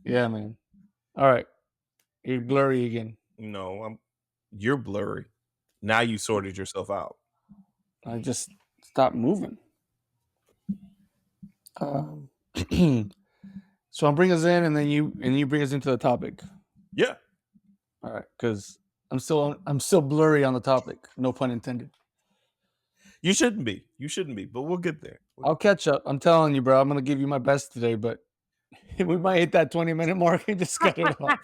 Yeah, man. All right. You're blurry again. No, you're blurry. Now you sorted yourself out. I just stopped moving. Um, so I'll bring us in, and then you bring us into the topic. Yeah. All right, because I'm still blurry on the topic. No pun intended. You shouldn't be. You shouldn't be, but we'll get there. I'll catch up. I'm telling you, bro. I'm gonna give you my best today, but we might hit that 20-minute mark and just cut it off.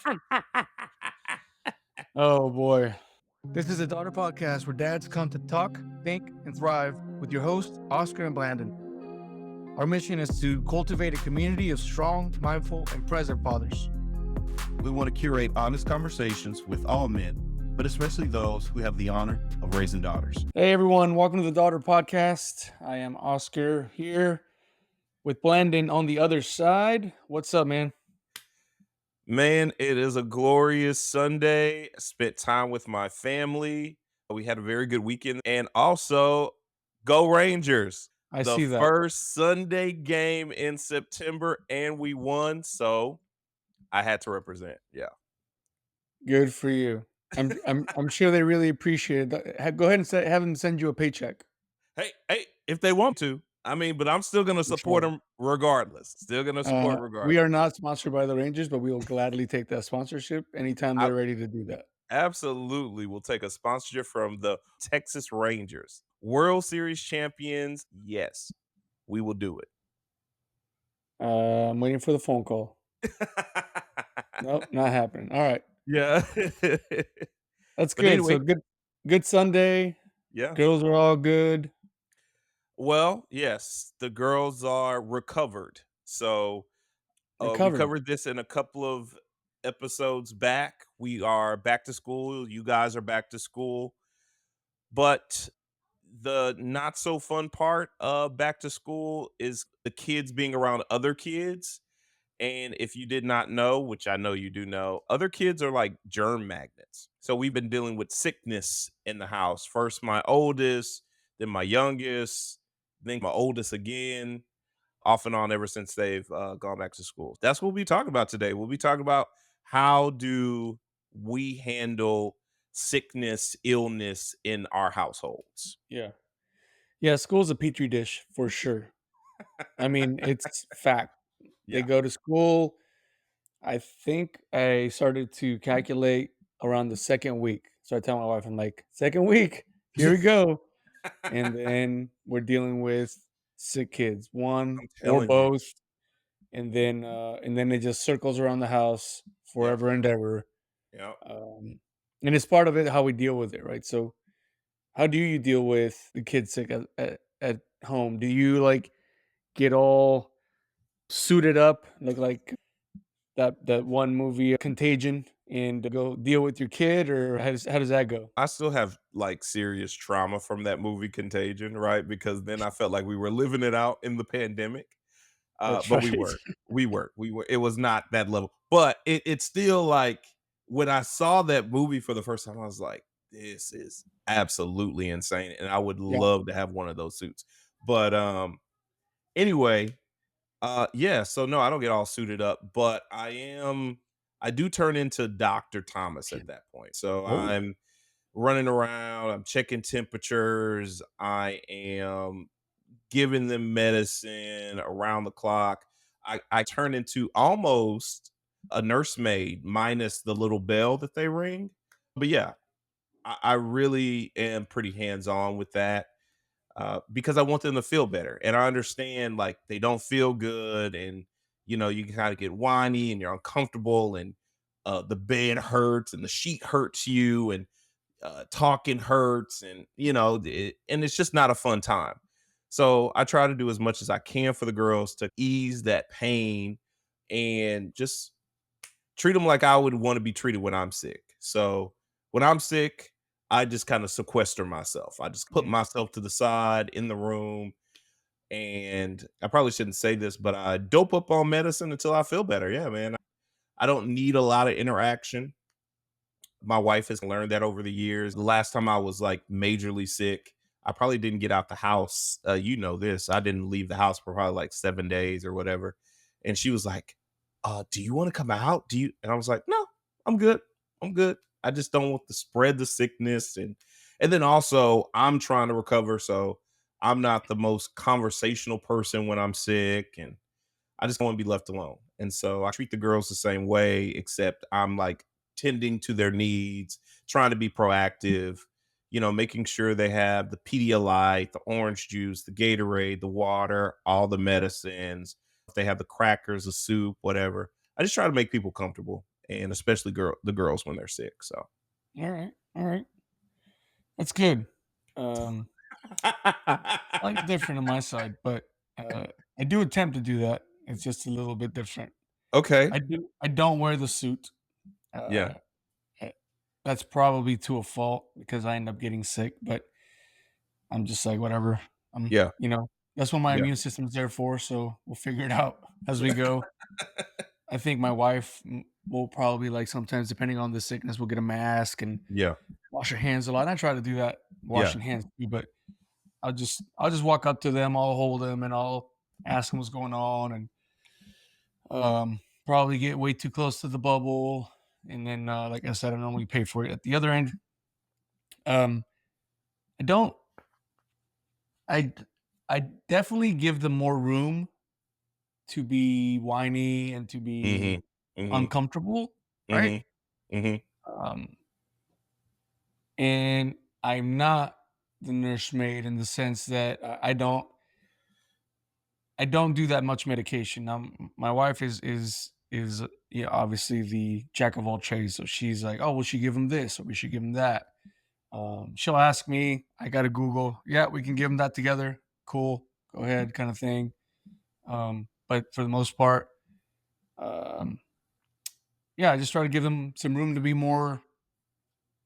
Oh boy. This is a daughter podcast where dads come to talk, think, and thrive with your hosts, Oscar and Blandon. Our mission is to cultivate a community of strong, mindful, and present fathers. We want to curate honest conversations with all men, but especially those who have the honor of raising daughters. Hey everyone, welcome to the Daughter Podcast. I am Oscar here with Blandon on the other side. What's up, man? Man, it is a glorious Sunday. I spent time with my family. We had a very good weekend. And also, go Rangers. I The see that. first Sunday game in September, and we won. So I had to represent. Yeah. Good for you. I'm sure they really appreciate it. Go ahead and have them send you a paycheck. Hey, if they want to. I mean, but I'm still going to For support sure. them regardless. Still going to support regardless. We are not sponsored by the Rangers, but we will gladly take that sponsorship anytime I they're ready to do that. absolutely will take a sponsorship from the Texas Rangers. World Series champions. Yes, we will do it. I'm waiting for the phone call. Nope, not happening. All right. Yeah. That's But good. anyway, So good Sunday. yeah. Girls are all good. Well, yes, the girls are recovered. So we Recovered. covered this in a couple of episodes back. We are back to school. You guys are back to school. But the not so fun part of back to school is the kids being around other kids. And if you did not know, which I know you do know, other kids are like germ magnets. So we've been dealing with sickness in the house. First, my oldest, then my youngest, then my oldest again, off and on ever since they've gone back to school. That's what we'll be talking about today. We'll be talking about how do we handle sickness, illness in our households. Yeah. Yeah, school's a petri dish for sure. I mean, it's fact. They Yeah. go to school. I think I started to calculate around the second week. So I tell my wife, I'm like, second week, here we go. And then we're dealing with sick kids, one I'm or telling you. both. And then it just circles around the house Yeah. forever and ever. Yeah. And it's part of it how we deal with it, right? So how do you deal with the kids sick at home? Do you like get all suited up, look like that one movie Contagion, and go deal with your kid, or how does that go? I still have like serious trauma from that movie Contagion, right? Because then I felt like we were living it out in the pandemic. That's But right. we were. It was not that level, but it's still like when I saw that movie for the first time, I was like, this is absolutely insane, and I would Yeah. love to have one of those suits. But anyway, yeah. So no, I don't get all suited up, but I do turn into Dr. Thomas at that point. So Oh, I'm running around, I'm checking temperatures, I am giving them medicine around the clock. I turn into almost a nursemaid minus the little bell that they ring. But yeah, I really am pretty hands on with that because I want them to feel better. And I understand like they don't feel good and you kind of get whiny and you're uncomfortable and the bed hurts and the sheet hurts you and talking hurts and and it's just not a fun time. So I try to do as much as I can for the girls to ease that pain and just treat them like I would want to be treated when I'm sick. So when I'm sick, I just kind of sequester myself. I just put yeah. myself to the side in the room. And I probably shouldn't say this, but I dope up on medicine until I feel better. Yeah, man. I don't need a lot of interaction. My wife has learned that over the years. The last time I was like majorly sick, I probably didn't get out the house. You know this. I didn't leave the house for probably like 7 days or whatever. And she was like, Do you want to come out? Do you?" And I was like, "No, I'm good. I'm good. I just don't want to spread the sickness." And then also I'm trying to recover, so I'm not the most conversational person when I'm sick, and I just want to be left alone. And so I treat the girls the same way, except I'm like tending to their needs, trying to be proactive, making sure they have the Pedialyte, the orange juice, the Gatorade, the water, all the medicines. If they have the crackers, the soup, whatever. I just try to make people comfortable, and especially the girls when they're sick. So All right. All right. That's good. Um, Slightly different on my side, but, I do attempt to do that. It's just a little bit different. okay. I don't wear the suit. Yeah. Uh, eh, that's probably to a fault because I end up getting sick, but I'm just like, "Whatever." Yeah. That's what my Yeah. immune system's there for, so we'll figure it out as we go. I think my wife will probably, like, sometimes, depending on the sickness, will get a mask and Yeah. wash her hands a lot. I try to do that, Yeah. washing hands too, but I'll just walk up to them, I'll hold them, and I'll ask them what's going on, and probably get way too close to the bubble, and then, like I said, I normally pay for it at the other end. Um, I don't. I I definitely give them more room to be whiny and to be Mhm. Mhm. uncomfortable, right? Mhm. Mhm. Um, and I'm not the nursemaid in the sense that I don't do that much medication. My wife is yeah, obviously the jack of all trades. So she's like, "Oh, we should give him this, or we should give him that." She'll ask me. I got to Google. Yeah, we can give him that together. Cool, go ahead, kind of thing. But for the most part, um, yeah, I just try to give them some room to be more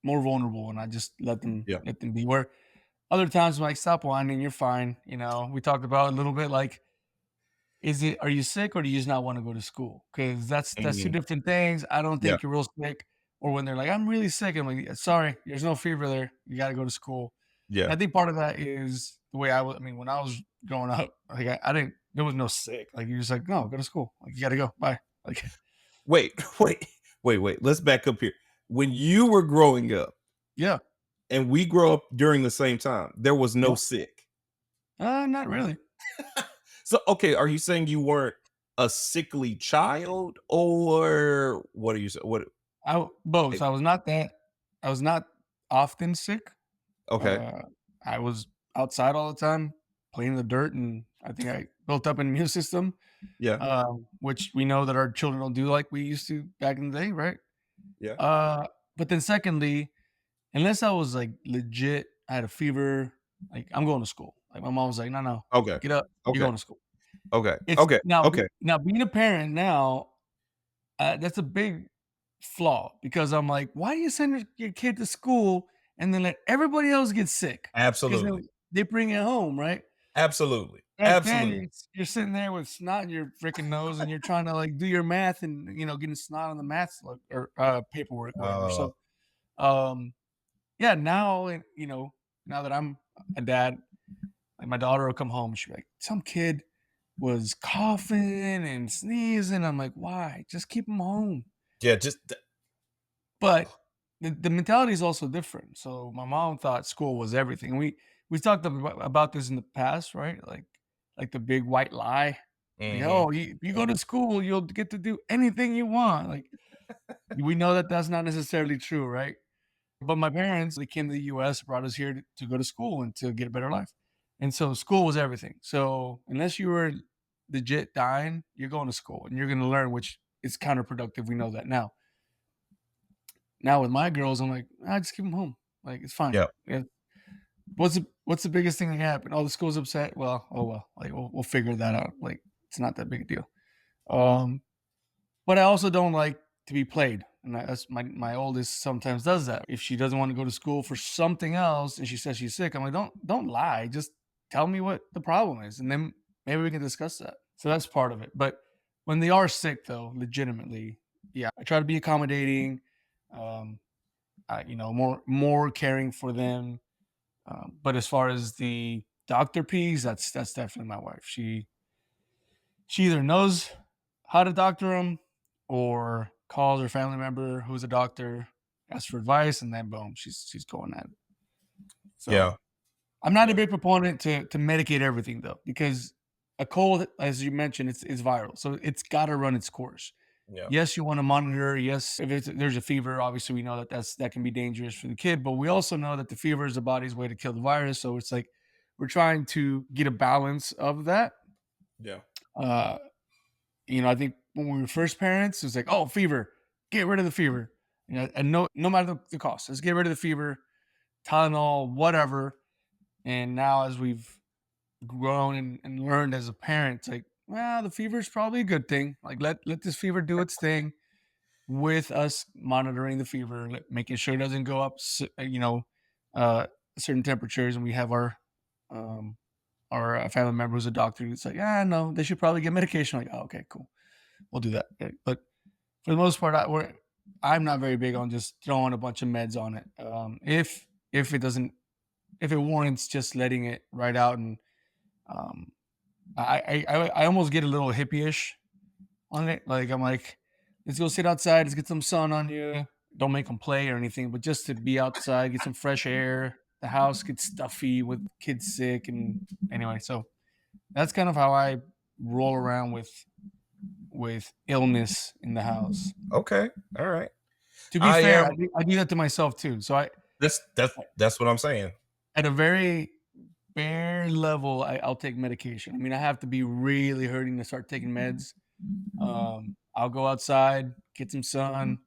vulnerable, and I just Yeah. let them be. Where other times I'm like, "Stop whining, you're fine." We talked about a little bit like, are you sick or do you just not wanna go to school? Because that's 2 Mhm. different things. I don't Yeah. think you're real sick. Or when they're like, "I'm really sick." I'm like, Sorry, there's no fever there. You gotta go to school." And Yeah. I think part of that is the way when I was growing up, like, I didn't there was no sick. Like, you're just like, "No, go to school. Like, you gotta go. Bye." Like, Wait, wait. Let's back up here. When you were growing up yeah, and we grow up during the same time, there was no yeah. sick. Not really. So, okay, are you saying you weren't a sickly child, or what are you saying? What? Both. eh, I was not often sick. Okay. Uh, I was outside all the time, playing in the dirt, and I think I built up an immune system, Yeah. which we know that our children don't do like we used to back in the day, right? Yeah. Uh, but then secondly, unless I was like legit, I had a fever, like I'm going to school. Like my mom was like, "No, no, Okay. get up, you're Okay. going to school." Okay. It's Okay. Okay. now being a parent now, that's a big flaw because I'm like, why do you send your kid to school and then let everybody else get sick? Because Absolutely. they bring it home, right? Absolutely. Back then, Absolutely. you're sitting there with snot in your freaking nose, and you're trying to like do your math, and getting snot on the math or paperwork, whatever. Uh, So, um, yeah, now that I'm a dad, like my daughter will come home, and she'll be like, some kid was coughing and sneezing. I'm like, why? Just keep him home. yeah, just But the mentality is also different. So my mom thought school was everything. We talked about this in the past, right? Like the big white lie. Like, mhm. oh, you go to school, you'll get to do anything you want. Like we know that that's not necessarily true, right? But my parents, they came to the US, brought us here to go to school and to get a better life. And so school was everything. So unless you were legit dying, you're going to school and you're going to learn, which is counterproductive. We know that now. Now with my girls, I'm like, I just keep them home. Like it's fine. Yeah. Yeah. What's the biggest thing that can happen? Oh, the school's upset. Well, oh well. Like we'll figure that out. Like it's not that big a deal. Um, but I also don't like to be played. And that's my oldest sometimes does that. If she doesn't want to go to school for something else and she says she's sick, I'm like, don't lie. Just tell me what the problem is, and then maybe we can discuss that. So that's part of it. But when they are sick, though, legitimately, yeah, I try to be accommodating. Um, more caring for them. But as far as the doctor piece, that's definitely my wife. She either knows how to doctor them or calls her family member who's a doctor, asks for advice, and then boom, she's going at it. So Yeah. I'm not a Yeah. big proponent to medicate everything though, because a cold, as you mentioned, it's viral, so it's got to run its course. Yeah. Yes, you want to monitor. Yes, if there's a fever, obviously we know that that can be dangerous for the kid, but we also know that the fever is the body's way to kill the virus. So it's like we're trying to get a balance of that. Yeah. Uh, I think when we were first parents, it's like, oh, fever, get rid of the fever. And no matter the cost, let's get rid of the fever, Tylenol, whatever. And now as we've grown and learned as a parent, it's like, well, the fever is probably a good thing. Like let this fever do its thing with us monitoring the fever, making sure it doesn't go up, uh, certain temperatures. And we have um, our family member who's a doctor. It's like, no, they should probably get medication. Like, oh, okay, cool, we'll do that. Okay. But for the most part, I'm not very big on just throwing a bunch of meds on it. If it doesn't, if it warrants just letting it right out, and um, I almost get a little hippie-ish on it. Like I'm like, let's go sit outside, let's get some sun on you. Don't make them play or anything, but just to be outside, get some fresh air. The house gets stuffy with kids sick, and anyway, so that's kind of how I roll around with illness in the house. Okay. All right. To be I fair, am. I do that to myself too. So That's what I'm saying. at a very bare level, I'll take medication. I mean, I have to be really hurting to start taking meds. I'll go outside, get some sun,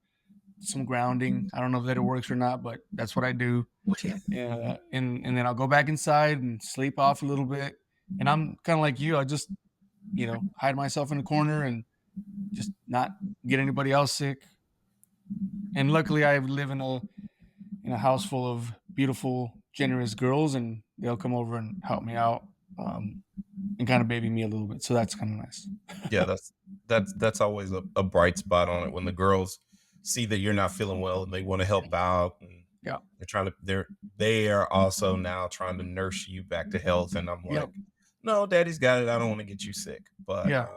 some grounding. I don't know if that it works or not, but that's what I do. And then I'll go back inside and sleep off a little bit. And I'm kind of like you. I just hide myself in a corner and just not get anybody else sick. And luckily, I live in a house full of beautiful, generous girls, and they'll come over and help me out, and kind of baby me a little bit. So that's kind of nice. Yeah, that's always a bright spot on it when the girls see that you're not feeling well and they want to help out, and Yeah. they are also now trying to nurse you back to health. And I'm like, Yep. no, daddy's got it. I don't want to get you sick. But Yeah.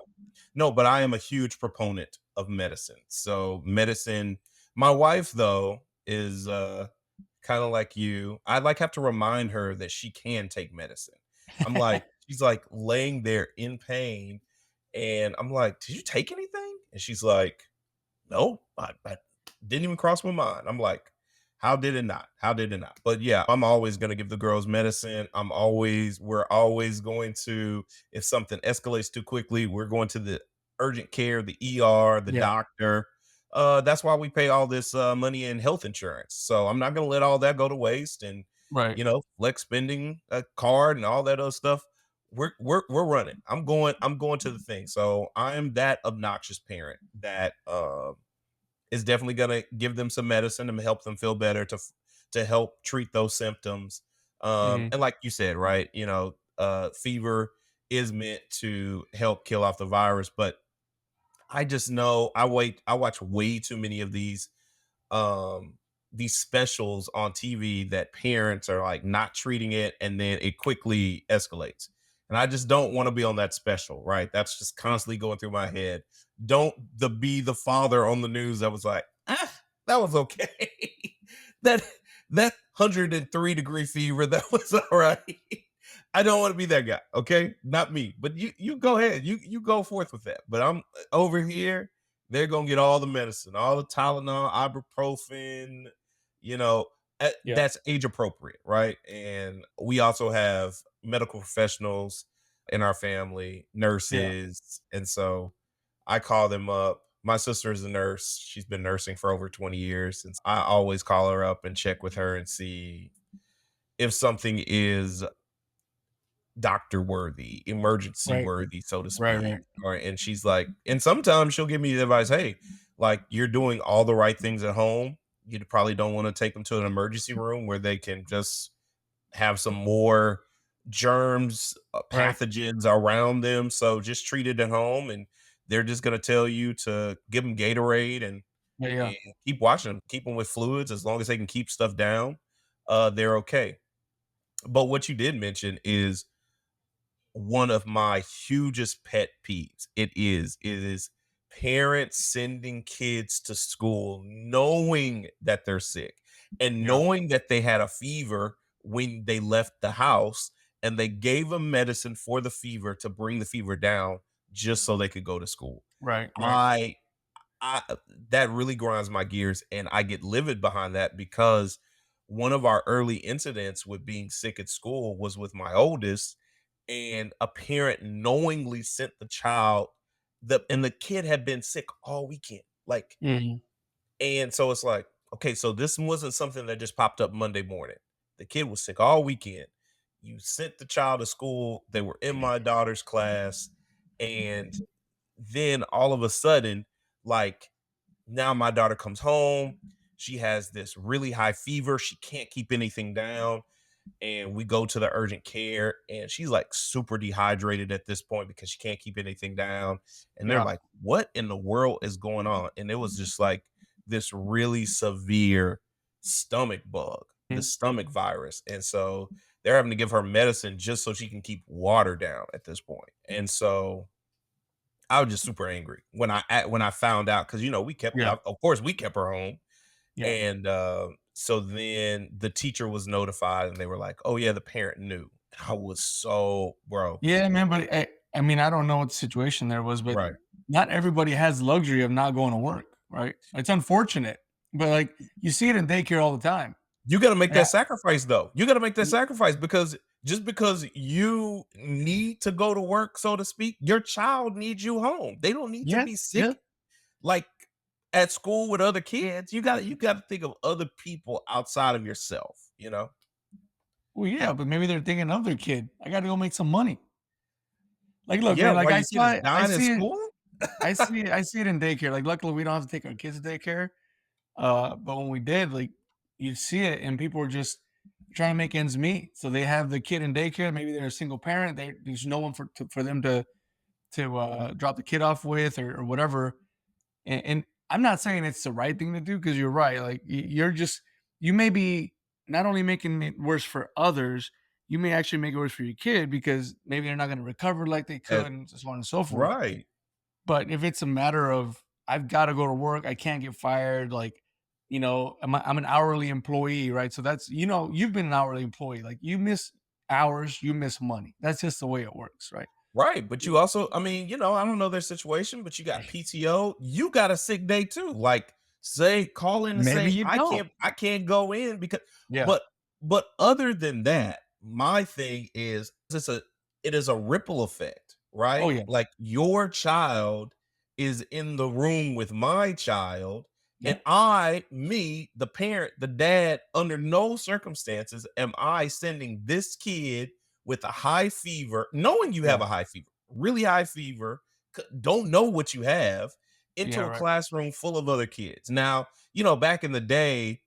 no, but I am a huge proponent of medicine. So medicine, my wife though is kind of like you. I like have to remind her that she can take medicine. I'm like, she's like laying there in pain, and I'm like, did you take anything? And she's like, no, I didn't even cross my mind. I'm like, how did it not? How did it not? But yeah, I'm always going to give the girls medicine. We're always going to, if something escalates too quickly, we're going to the urgent care, the ER, the Yeah. doctor. That's why we pay all this money in health insurance. So I'm not going to let all that go to waste. And, Right. flex spending a card and all that other stuff. We're running. I'm going to the thing. So I'm that obnoxious parent that is definitely going to give them some medicine and help them feel better to help treat those symptoms. Mhm. And like you said, right, fever is meant to help kill off the virus, but I just know I watch way too many of these specials on TV that parents are like not treating it, and then it quickly escalates. And I just don't want to be on that special, right? That's just constantly going through my head. Don't be the father on the news that was like, that was okay. that that 103-degree fever, that was all right. I don't want to be that guy, okay? Not me. But you go ahead. You go forth with that. But I'm over here, they're gonna get all the medicine, all the Tylenol, ibuprofen, Yeah. that's age appropriate, right? And we also have medical professionals in our family, Yeah. nurses, and so I call them up. My sister is a nurse. She's been nursing for over 20 years, and I always call her up and check with her and see if something is doctor worthy, emergency Right. worthy, so to Right. speak. Right. Or and she's like, and sometimes she'll give me the advice, hey, like you're doing all the right things at home. You probably don't want to take them to an emergency room where they can just have some more germs, Right. pathogens around them. So just treat it at home, and they're just gonna tell you to give them Gatorade Yeah. Yeah. and keep watching them, keep them with fluids as long as they can keep stuff down. They're okay. But what you did mention is one of my hugest pet peeves. It is parents sending kids to school knowing that they're sick and Yeah. knowing that they had a fever when they left the house, and they gave them medicine for the fever to bring the fever down just so they could go to school. Right. Right. I I that really grinds my gears, and I get livid behind that because one of our early incidents with being sick at school was with my oldest, and a parent knowingly sent the child the kid had been sick all weekend. Like, Mhm. and so it's like, okay, so this wasn't something that just popped up Monday morning. The kid was sick all weekend. You sent the child to school. They were in my daughter's class, and then all of a sudden, like, now my daughter comes home. She has this really high fever. She can't keep anything down. And we go to the urgent care, and she's like super dehydrated at this point because she can't keep anything down. And they're Yeah. like, what in the world is going on? And it was just like this really severe stomach bug, the Mhm. stomach virus. And so they're having to give her medicine just so she can keep water down at this point. And so I was just super angry when I found out, because we kept, Yeah. of course we kept her home. Yeah. And so then the teacher was notified, and they were like, oh yeah, the parent knew. I was so, bro. Yeah, man, but I mean, I don't know what the situation there was, but Right. not everybody has the luxury of not going to work, right? It's unfortunate, but, like, you see it in daycare all the time. You got to make Yeah, that sacrifice though. You got to make that y sacrifice, because just because you need to go to work, so to speak, your child needs you home. They don't need to yeah, be yeah. sick like at school with other kids. You got to think of other people outside of yourself. Well, yeah, but maybe they're thinking of their kid. I gotta go make some money. Like, look, Yeah, man, like, while your kid is dying in school? I see it in daycare. Like, luckily, we don't have to take our kids to daycare, but when we did, like, you'd see it, and people were just trying to make ends meet. So they have the kid in daycare. Maybe they're a single parent. There's no one for them to drop the kid off with or whatever. And I'm not saying it's the right thing to do because you're right. Like you're just you may be not only making it worse for others, you may actually make it worse for your kid because maybe they're not going to recover like they Uh, could, and so on and so forth. right. But if it's a matter of I've got to go to work, I can't get fired, like I'm an hourly employee, right? So that's you've been an hourly employee, like you miss hours, you miss money. That's just the way it works, right? Right, but you also, I mean, I don't know their situation, but you got PTO, you got a sick day too. Like, say, call in and Maybe say, you don't. I can't go in because, Yeah. but other than that, my thing is it is a ripple effect, Oh right? yeah. Like, your child is in the room with my child, Yeah. and me, the parent, the dad, under no circumstances am I sending this kid with a high fever, knowing you have Yeah. a high fever, really high fever, don't know what you have, Yeah. into a Right. classroom full of other kids. Now, back in the day,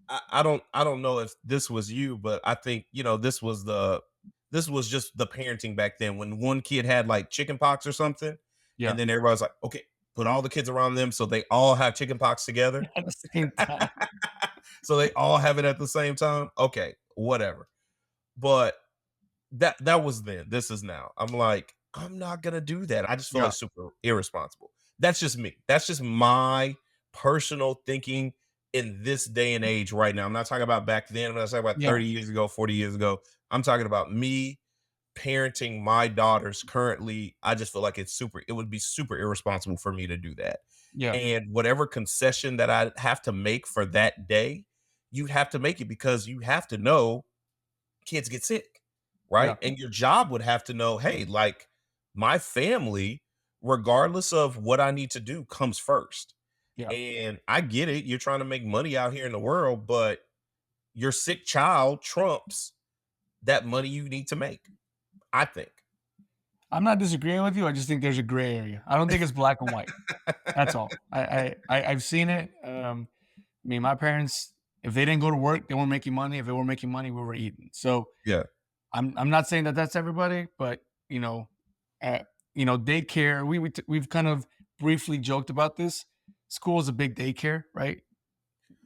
I don't know if this was you, but I think, this was just the parenting back then when one kid had like chicken pox or something, Yeah. and then everybody's like, okay, put all the kids around them so they all have chicken pox together. At the same time. So they all have it at the same time. Okay, whatever. But that was then. This is now. I'm like, I'm not gonna do that. I just feel Yeah. like super irresponsible. That's just me. That's just my personal thinking in this day and age right now. I'm not talking about back then. I'm not talking about Yeah. 30 years ago, 40 years ago. I'm talking about me parenting my daughters currently. I just feel like it would be super irresponsible for me to do that. Yeah. And whatever concession that I have to make for that day, you have to make it, because you have to know kids get sick, right? Yeah. And your job would have to know, hey, like, my family, regardless of what I need to do, comes first. Yeah. And I get it. You're trying to make money out here in the world, but your sick child trumps that money you need to make, I think. I'm not disagreeing with you. I just think there's a gray area. I don't think it's black and white. That's all. I've seen it. I mean, my parents, if they didn't go to work, they weren't making money. If they were making money, we were eating. So Yeah. I'm not saying that that's everybody, but uh, daycare. We've kind of briefly joked about this. School is a big daycare, right?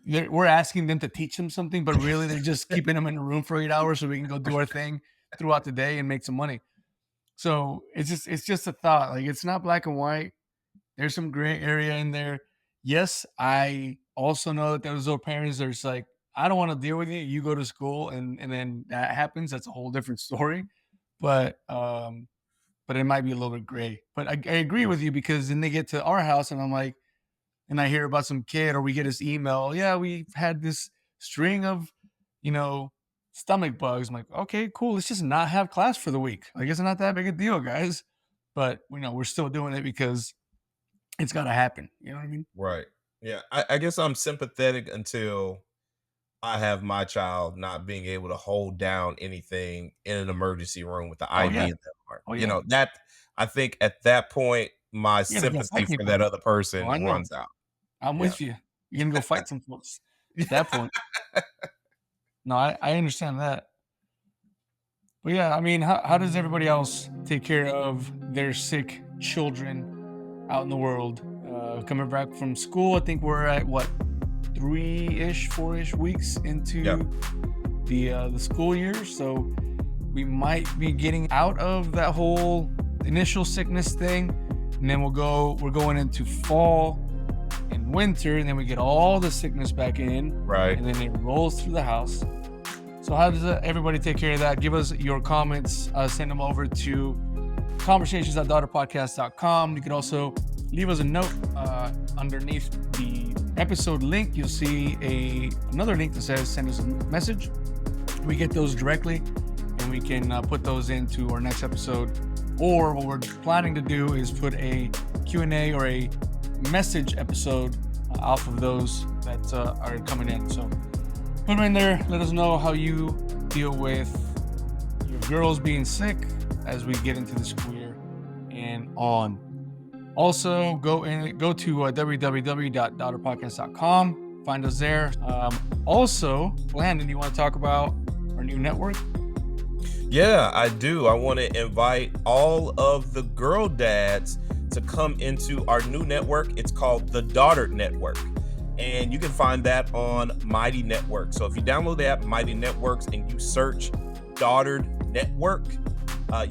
We're asking them to teach them something, but really they're just keeping them in a room for 8 hours so we can go do our thing throughout the day and make some money. So it's just a thought. Like it's not black and white. There's some gray area in there. Yes, I also know that those little parents are just like, I don't want to deal with you. You go to school, and then that happens. That's a whole different story. But but it might be a little bit gray. But I agree with you because then they get to our house and I'm like, and I hear about some kid or we get this email. Yeah, we've had this string of, you know, stomach bugs. I'm like, okay, cool. Let's just not have class for the week. Like it's not that big a deal, guys. But we're still doing it because it's got to happen. You know what I mean? Right. Yeah. I guess I'm sympathetic until I have my child not being able to hold down anything in an emergency room with the Oh IV yeah. in their heart. Oh yeah. That I think at that point, my You're gonna go sympathy fight for people. that other Oh, person I know. runs out. I'm Yeah. with you. You're gonna go fight some folks at that point. No, I understand that. But yeah, I mean, how does everybody else take care of their sick children out in the world? Coming back from school, I think we're at what 3-ish, 4-ish weeks Yeah. into the school year, so we might be getting out of that whole initial sickness thing, and then we're going into fall and winter, and then we get all the sickness back in, Right. and then it rolls through the house. So how does everybody take care of that? Give us your comments. Send them over to conversations@daughterpodcast.com. You can also leave us a note underneath the episode link. You'll see another link that says send us a message. We get those directly, and we can put those into our next episode. Or what we're planning to do is put a Q&A or a message episode off of those that are coming in. So put them in there. Let us know how you deal with your girls being sick as we get into the school year and on. Also, go to www.daughterpodcast.com. Find us there. Also, Blandon, you want to talk about our new network? Yeah, I do. I want to invite all of the girl dads to come into our new network. It's called the Daughter Network. And you can find that on Mighty Network. So if you download the app Mighty Networks and you search Daughter Network,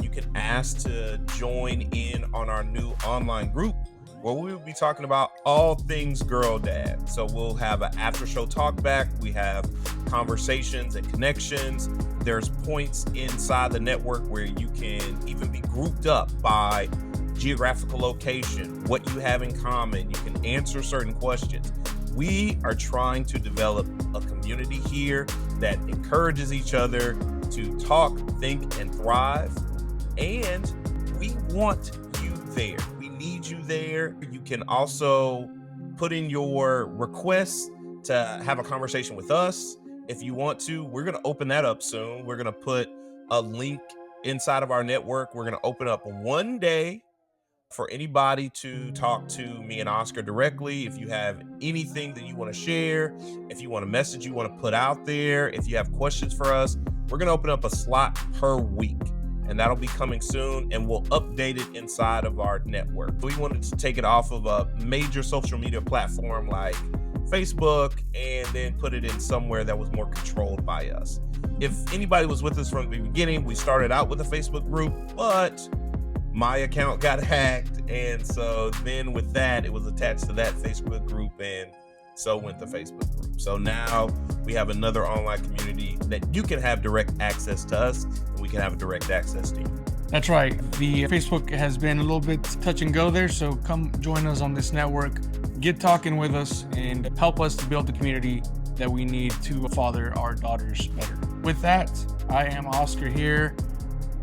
you can ask to join in on our new online group where we will be talking about all things girl dad. So we'll have an after show talk back. We have conversations and connections. There's points inside the network where you can even be grouped up by geographical location, what you have in common. You can answer certain questions. We are trying to develop a community here that encourages each other to talk, think, and thrive. And we want you there. We need you there. You can also put in your requests to have a conversation with us. If you want to, we're going to open that up soon. We're going to put a link inside of our network. We're going to open up one day for anybody to talk to me and Oscar directly. If you have anything that you want to share, if you want a message you want to put out there, if you have questions for us, we're going to open up a slot per week. And that'll be coming soon, and we'll update it inside of our network. We wanted to take it off of a major social media platform like Facebook and then put it in somewhere that was more controlled by us. If anybody was with us from the beginning, we started out with a Facebook group, but my account got hacked. And so then with that, it was attached to that Facebook group, and so went the Facebook group. So now we have another online community that you can have direct access to us, and we can have a direct access to you. That's right. The Facebook has been a little bit touch and go there, so come join us on this network, get talking with us, and help us to build the community that we need to father our daughters better. With that, I am Oscar here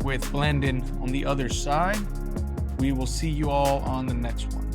with Blandon on the other side. We will see you all on the next one.